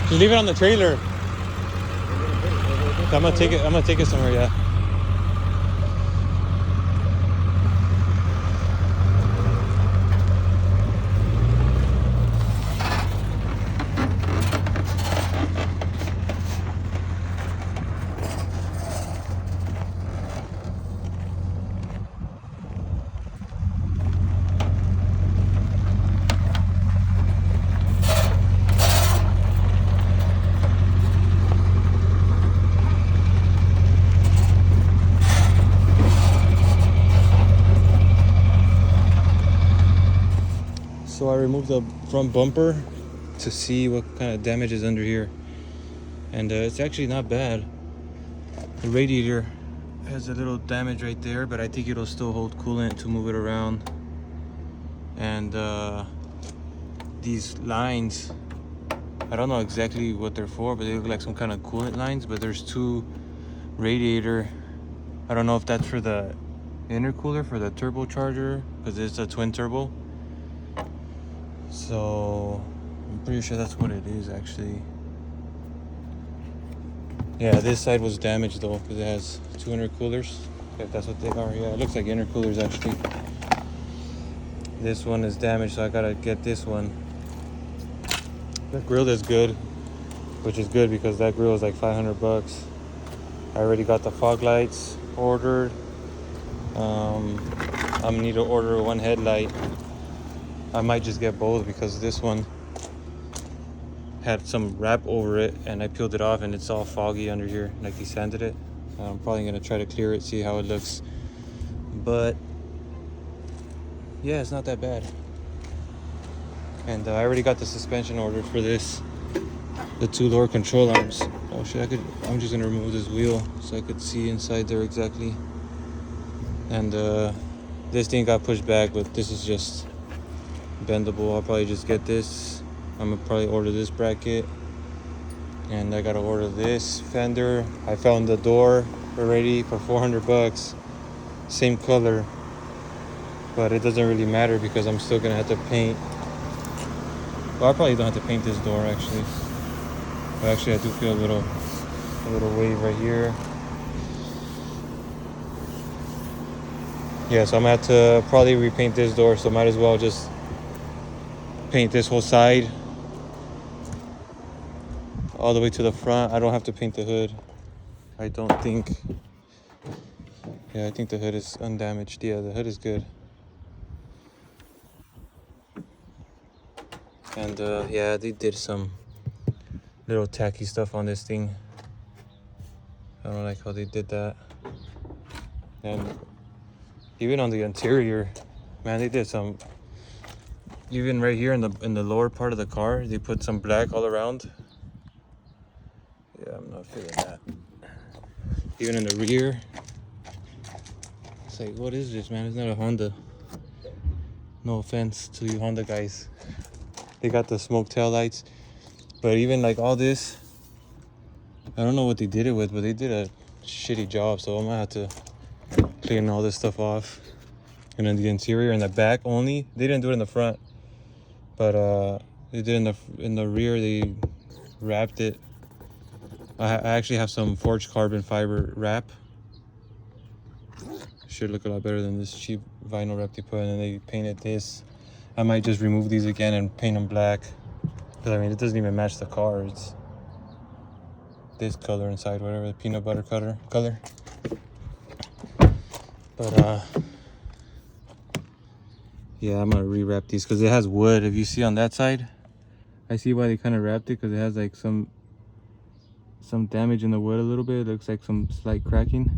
Just leave it on the trailer. I'm gonna take it somewhere, yeah. So I removed the front bumper to see what kind of damage is under here, and it's actually not bad. The radiator has a little damage right there, but I think it'll still hold coolant to move it around. And these lines, I don't know exactly what they're for, but they look like some kind of coolant lines. But there's two radiator, I don't know if that's for the intercooler for the turbocharger, because it's a twin turbo. So I'm pretty sure that's what it is actually. Yeah, this side was damaged though, because it has two intercoolers, if that's what they are. Yeah, it looks like intercoolers actually. This one is damaged, so I gotta get this one. The grill is good, which is good because that grill is like 500 bucks. I already got the fog lights ordered. I'm gonna need to order one headlight. I might just get both because this one had some wrap over it and I peeled it off and it's all foggy under here, like he sanded it. I'm probably gonna try to clear it, see how it looks. But yeah, it's not that bad. And I already got the suspension ordered for this, the two lower control arms. Oh shit, I'm just gonna remove this wheel so I could see inside there exactly. And this thing got pushed back, but this is just bendable. I'll probably just get this. I'm gonna probably order this bracket, and I gotta order this fender. I found the door already for 400 bucks, same color, but it doesn't really matter because I'm still gonna have to paint. Well, I probably don't have to paint this door actually, but actually I do feel a little wave right here. Yeah, so I'm gonna have to probably repaint this door, so might as well just paint this whole side all the way to the front. I don't have to paint the hood, I don't think. Yeah, I think the hood is undamaged. Yeah, the hood is good. And yeah, they did some little tacky stuff on this thing. I don't like how they did that. And even on the interior, man, they did some. Even right here in the lower part of the car, they put some black all around. Yeah, I'm not feeling that. Even in the rear, it's like, what is this, man? It's not a Honda. No offense to you Honda guys. They got the smoke tail lights, but even like all this, I don't know what they did it with, but they did a shitty job. So I'm gonna have to clean all this stuff off. And then the interior and the back only, they didn't do it in the front, but they did in the rear. They wrapped it. I actually have some forged carbon fiber wrap. Should look a lot better than this cheap vinyl wrap they put, and then they painted this. I might just remove these again and paint them black, because I mean it doesn't even match the car. It's this color inside, whatever, the peanut butter color. But yeah, I'm gonna rewrap these because it has wood. If you see on that side, I see why they kind of wrapped it, because it has like some damage in the wood a little bit. It looks like some slight cracking.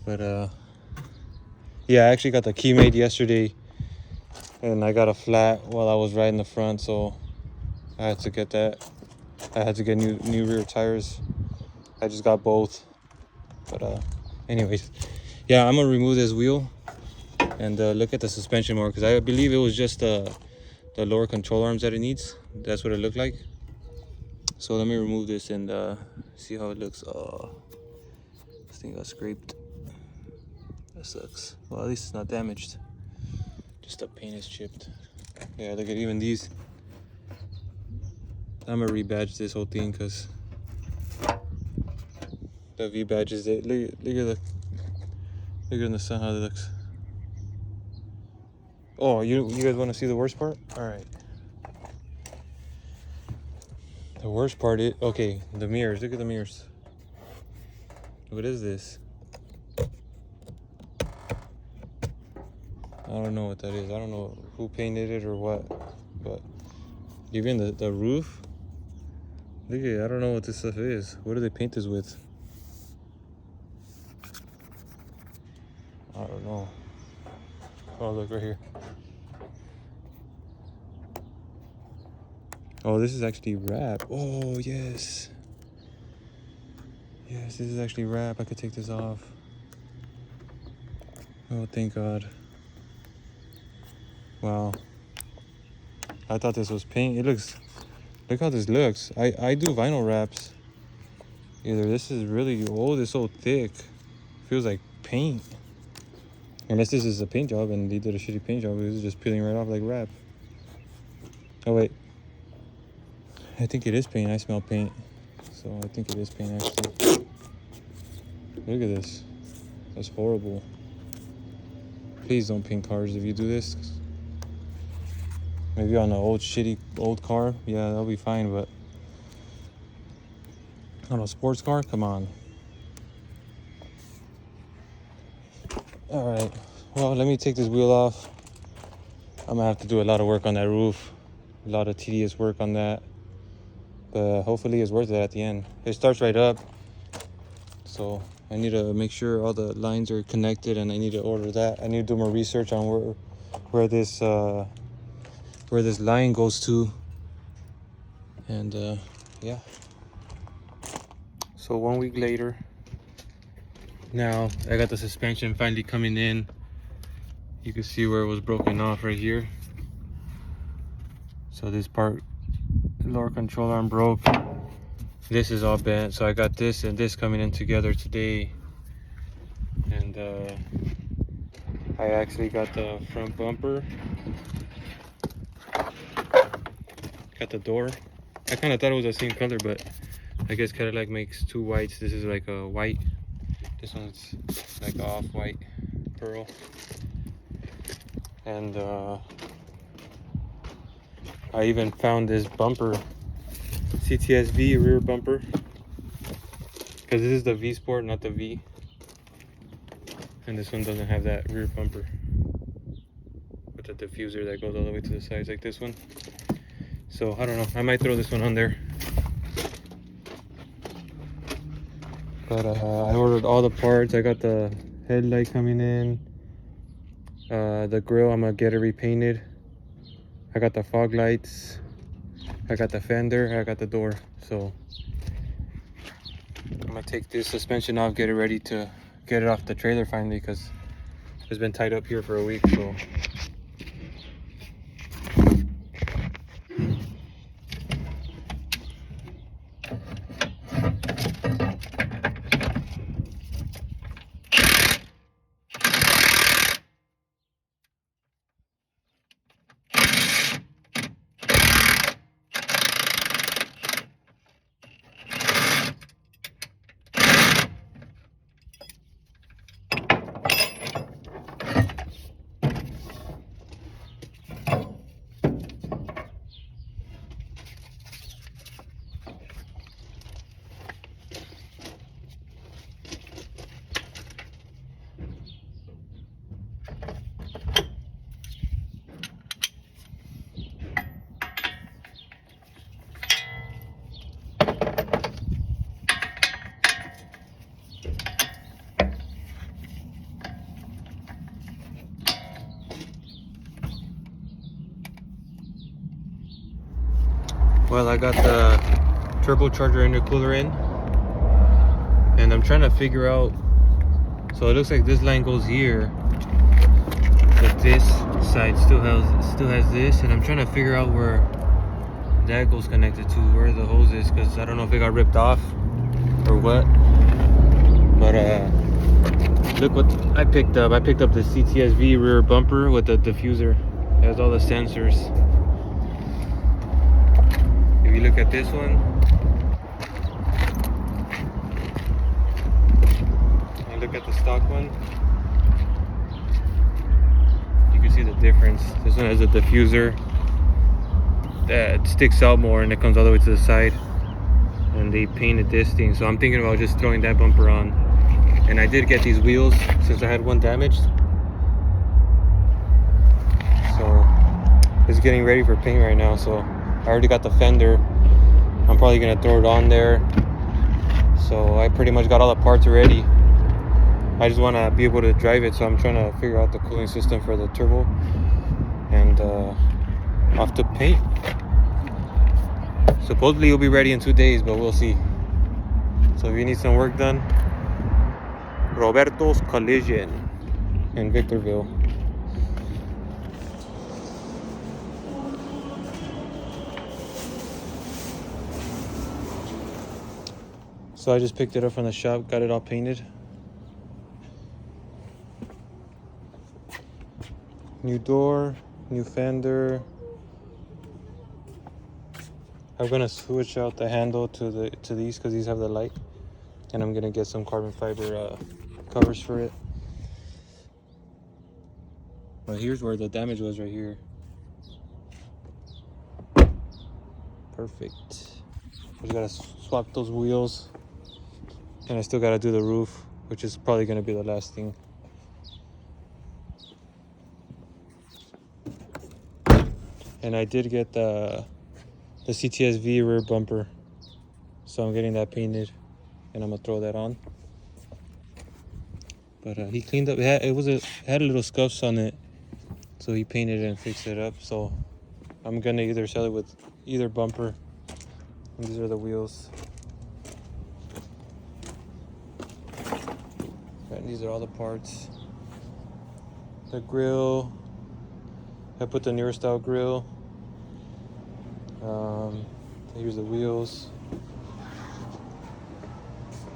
But yeah, I actually got the key made yesterday, and I got a flat while I was riding the front, so I had to get that. I had to get new rear tires. I just got both. But anyways, yeah, I'm gonna remove this wheel and look at the suspension more, because I believe it was just the lower control arms that it needs. That's what it looked like. So let me remove this and see how it looks. Oh, this thing got scraped. That sucks. Well, at least it's not damaged. Just the paint is chipped. Yeah, look at even these. I'm gonna rebadge this whole thing because the V badge is it. Look at the in the sun how it looks. Oh, you guys want to see the worst part? All right. The worst part is okay. The mirrors. Look at the mirrors. What is this? I don't know what that is. I don't know who painted it or what, but even the roof. Look at it. I don't know what this stuff is. What do they paint this with? I don't know. Oh, look right here. Oh, this is actually wrap. Oh, yes. Yes, this is actually wrap. I could take this off. Oh, thank God. Wow. I thought this was paint. It looks, look how this looks. I do vinyl wraps. Either this is really old, it's so thick. Feels like paint. Unless this is a paint job and they did a shitty paint job. This is just peeling right off like wrap. Oh, wait. I think it is paint. I smell paint. So I think it is paint actually. Look at this. That's horrible. Please don't paint cars if you do this. Maybe on an old shitty old car. Yeah, that'll be fine, but on a sports car, come on. All right, well, let me take this wheel off. I'm gonna have to do a lot of work on that roof. A lot of tedious work on that. But hopefully it's worth it at the end. It starts right up. So I need to make sure all the lines are connected and I need to order that. I need to do more research on where this line goes to. And yeah. So 1 week later, now I got the suspension finally coming in. You can see where it was broken off right here. So this part, lower control arm broke. This is all bent. So I got this and this coming in together today. And I actually got the front bumper. Got the door. I kind of thought it was the same color, but I guess Cadillac makes two whites. This is like a white. This one's like a off-white pearl. And I even found this bumper, CTS V rear bumper, because this is the V-sport, not the V. And this one doesn't have that rear bumper with the diffuser that goes all the way to the sides like this one. So I don't know, I might throw this one on there. But I ordered all the parts. I got the headlight coming in. The grill, I'm gonna get it repainted. I got the fog lights. I got the fender. I got the door. So I'm gonna take this suspension off, get it ready to get it off the trailer finally, because it's been tied up here for a week. So well, I got the turbocharger intercooler in, and I'm trying to figure out. So it looks like this line goes here, but this side still has this, and I'm trying to figure out where that goes connected to, where the hose is, because I don't know if it got ripped off or what. But look what I picked up. I picked up the CTS V rear bumper with the diffuser. It has all the sensors. If you look at this one, and look at the stock one, you can see the difference. This one has a diffuser that sticks out more and it comes all the way to the side, and they painted this thing, so I'm thinking about just throwing that bumper on. And I did get these wheels since I had one damaged, so it's getting ready for paint right now. So I already got the fender. I'm probably gonna throw it on there. So I pretty much got all the parts already. I just want to be able to drive it, so I'm trying to figure out the cooling system for the turbo, and off to paint. Supposedly it'll be ready in 2 days, but we'll see. So if you need some work done, Roberto's Collision in Victorville. So I just picked it up from the shop, got it all painted. New door, new fender. I'm gonna switch out the handle to these because these have the light, and I'm gonna get some carbon fiber covers for it. Well, here's where the damage was, right here. Perfect. Just gotta swap those wheels, and I still gotta do the roof, which is probably gonna be the last thing. And I did get the CTS V rear bumper, so I'm getting that painted, and I'm gonna throw that on. But he cleaned up. It had a little scuffs on it, so he painted it and fixed it up. So I'm gonna either sell it with either bumper. And these are the wheels. And these are all the parts. The grill. I put the newer style grill. Here's the wheels.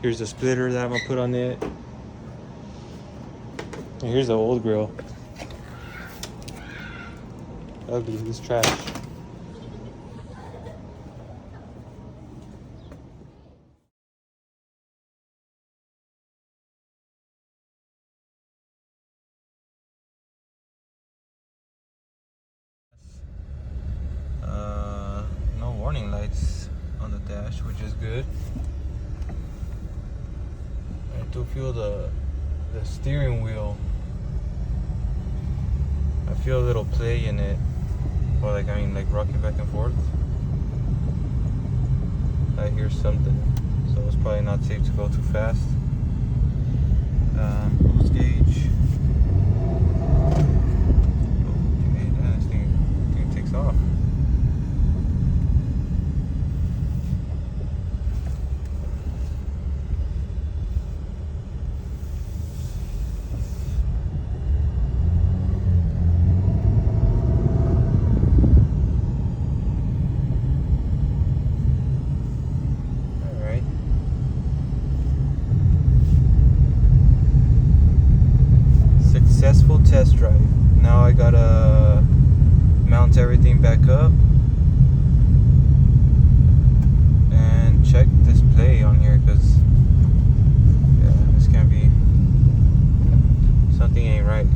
Here's the splitter that I'm gonna put on it. And here's the old grill. Ugly, this trash. No warning lights on the dash, which is good. I do feel the steering wheel. I feel a little play in it, or like rocking back and forth. I hear something, so it's probably not safe to go too fast. Boost gauge. Okay, this thing takes off. Successful test drive. Now I gotta mount everything back up and check display on here, because this can't be, something ain't right.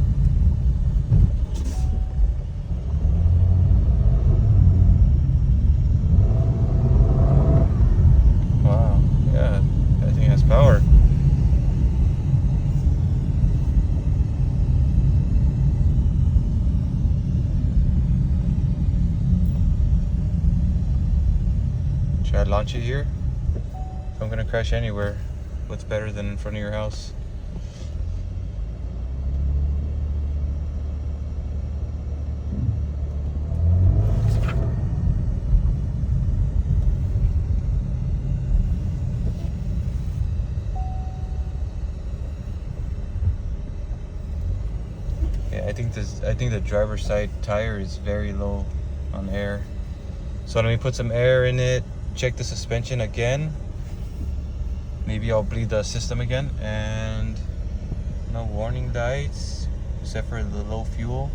Wow, yeah, that thing has power. Should I launch it here? If I'm gonna crash anywhere, what's better than in front of your house? Yeah, I think the driver's side tire is very low on air. So let me put some air in it. Check the suspension again. Maybe I'll bleed the system again. And no warning lights except for the low fuel.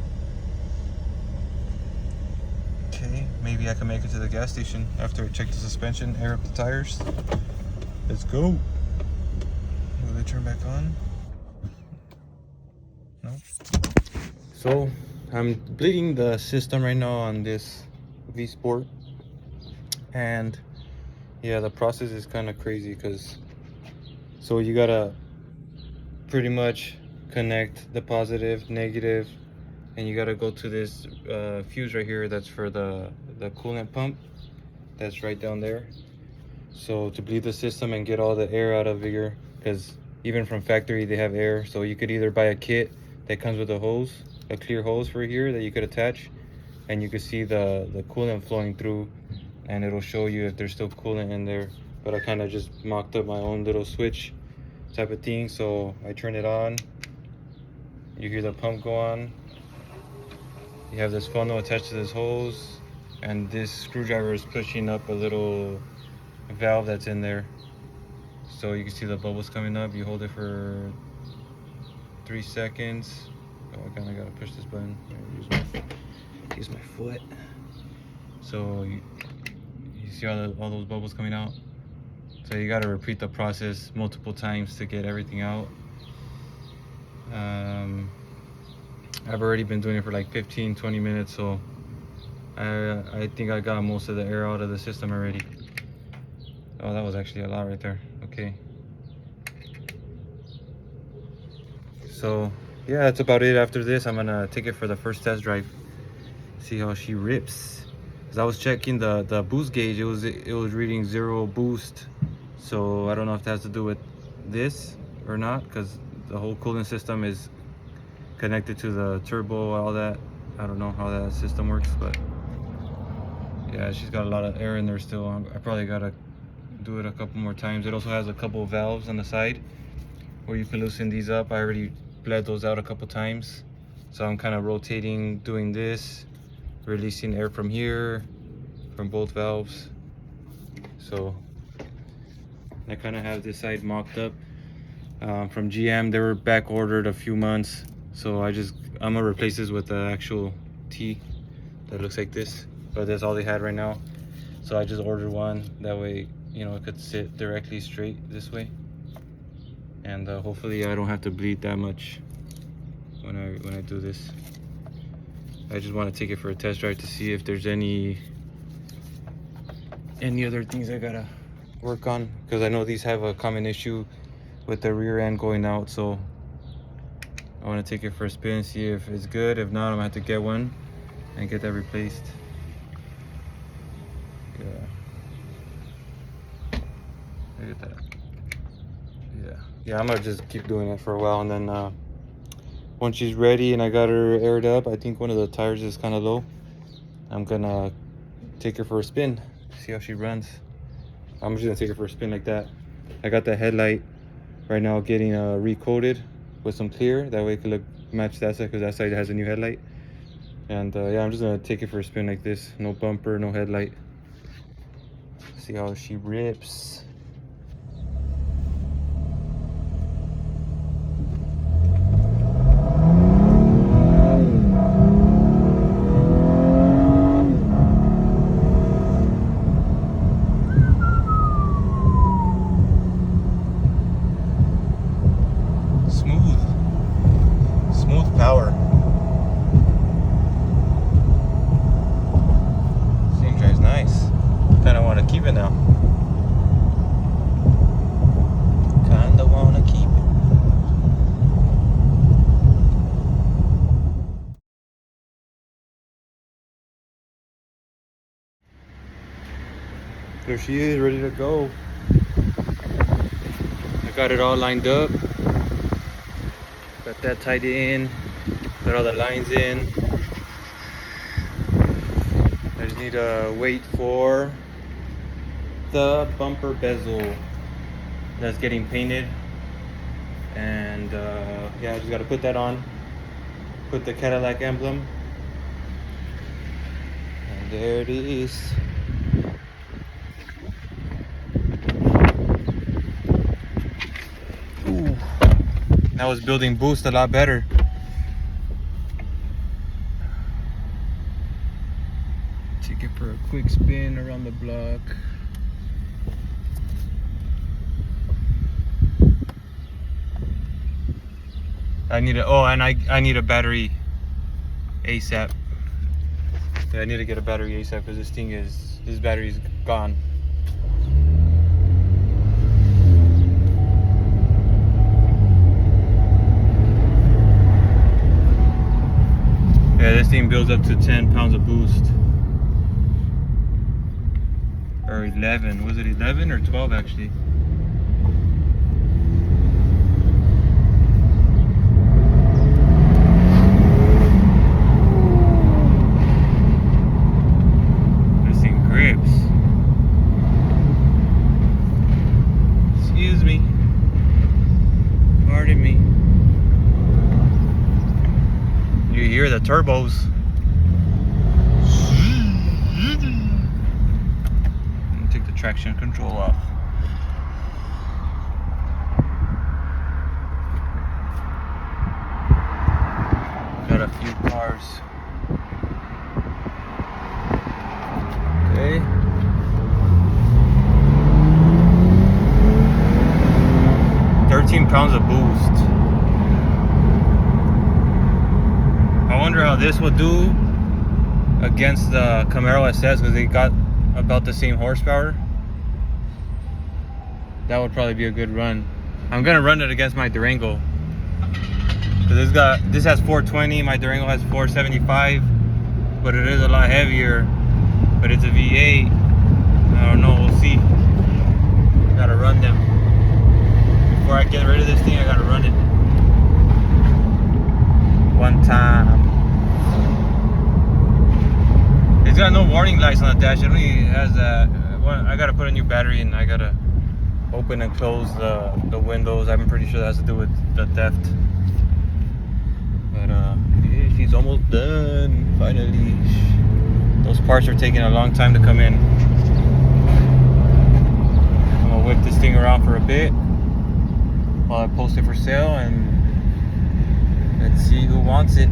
Okay, maybe maybe I can make it to the gas station after I check the suspension, air up the tires. Let's go. Will they turn back on? No. So I'm bleeding the system right now on this V-sport, and yeah, the process is kind of crazy because so you gotta pretty much connect the positive, negative, and you gotta go to this fuse right here that's for the coolant pump that's right down there. So to bleed the system and get all the air out of here, because even from factory they have air, so you could either buy a kit that comes with a hose, a clear hose for here that you could attach, and you could see the coolant flowing through, and it'll show you if there's still coolant in there. But I kind of just mocked up my own little switch type of thing, so I turn it on, you hear the pump go on, you have this funnel attached to this hose, and this screwdriver is pushing up a little valve that's in there, so you can see the bubbles coming up. You hold it for 3 seconds. Oh, I kind of gotta push this button. Use my foot. So you see all those bubbles coming out. So you gotta repeat the process multiple times to get everything out. I've already been doing it for like 15-20 minutes, so I think I got most of the air out of the system already. Oh, that was actually a lot right there. Okay. So yeah, that's about it. After this, I'm gonna take it for the first test drive, see how she rips. Cause I was checking the boost gauge, it was reading 0 boost. So I don't know if that has to do with this or not, because the whole cooling system is connected to the turbo, all that. I don't know how that system works, but yeah, she's got a lot of air in there still. I probably gotta do it a couple more times. It also has a couple of valves on the side where you can loosen these up. I already bled those out a couple times, so I'm kind of rotating, doing this, releasing air from here, from both valves. So I kind of have this side mocked up from GM. They were back ordered a few months, so I'm gonna replace this with the actual T that looks like this, but that's all they had right now. So I just ordered one, that way, you know, it could sit directly straight this way, and hopefully I don't have to bleed that much when I do this. I just want to take it for a test drive to see if there's any other things I gotta work on, because I know these have a common issue with the rear end going out. So I want to take it for a spin, see if it's good. If not, I'm gonna have to get one and get that replaced. Look at that. Yeah, I'm gonna just keep doing it for a while, and then once she's ready and I got her aired up, I think one of the tires is kind of low, I'm gonna take her for a spin, see how she runs. I'm just gonna take her for a spin like that. I got the headlight right now getting recoated with some clear, that way it could match that side, because that side has a new headlight. And yeah, I'm just gonna take it for a spin like this. No bumper, no headlight. See how she rips. Smooth power. Thing drives nice. Kinda wanna keep it now. Kinda wanna keep it. There she is, ready to go. I got it all lined up. Got that tied in. Got all the lines in. I just need to wait for the bumper bezel that's getting painted, and yeah, I just got to put that on, put the Cadillac emblem, and there it is. Ooh, that was building boost a lot better. Take it for a quick spin around the block. I need a battery ASAP. Yeah, I need to get a battery ASAP because this battery's gone. Yeah, this thing builds up to 10 pounds of boost. Or 11. Was it 11 or 12 actually? This thing grips. Excuse me. Pardon me. You hear the turbos. Take the traction control off. Got a few cars. Okay. £13 of boost. I wonder how this will do against the Camaro SS because they got about the same horsepower. That would probably be a good run. I'm gonna run it against my Durango. This has 420, my Durango has 475, but it is a lot heavier. But it's a V8. I don't know, we'll see. Gotta run them. Before I get rid of this thing, I gotta run it one time. It's got no warning lights on the dash. It only has that. I gotta put a new battery and I gotta open and close the windows. I'm pretty sure that has to do with the theft. But yeah, she's almost done. Finally, those parts are taking a long time to come in. I'm gonna whip this thing around for a bit while I post it for sale, and let's see who wants it.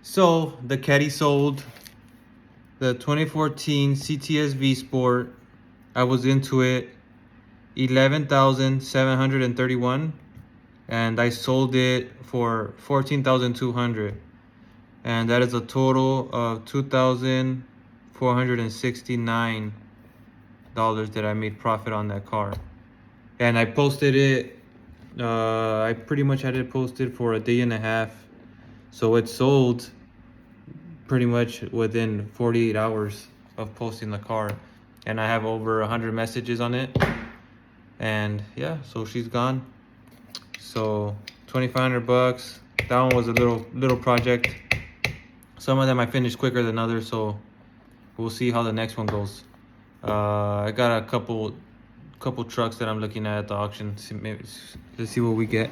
So the Caddy sold. The 2014 CTS V-sport, I was into it, 11,731, and I sold it for 14,200, and that is a total of $2,469 that I made profit on that car. And I posted it. I pretty much had it posted for a day and a half, so it sold pretty much within 48 hours of posting the car, and I have over 100 messages on it. And yeah, so she's gone. So $2,500. That one was a little project. Some of them I finished quicker than others, so we'll see how the next one goes. I got a couple trucks that I'm looking at the auction. Let's see what we get.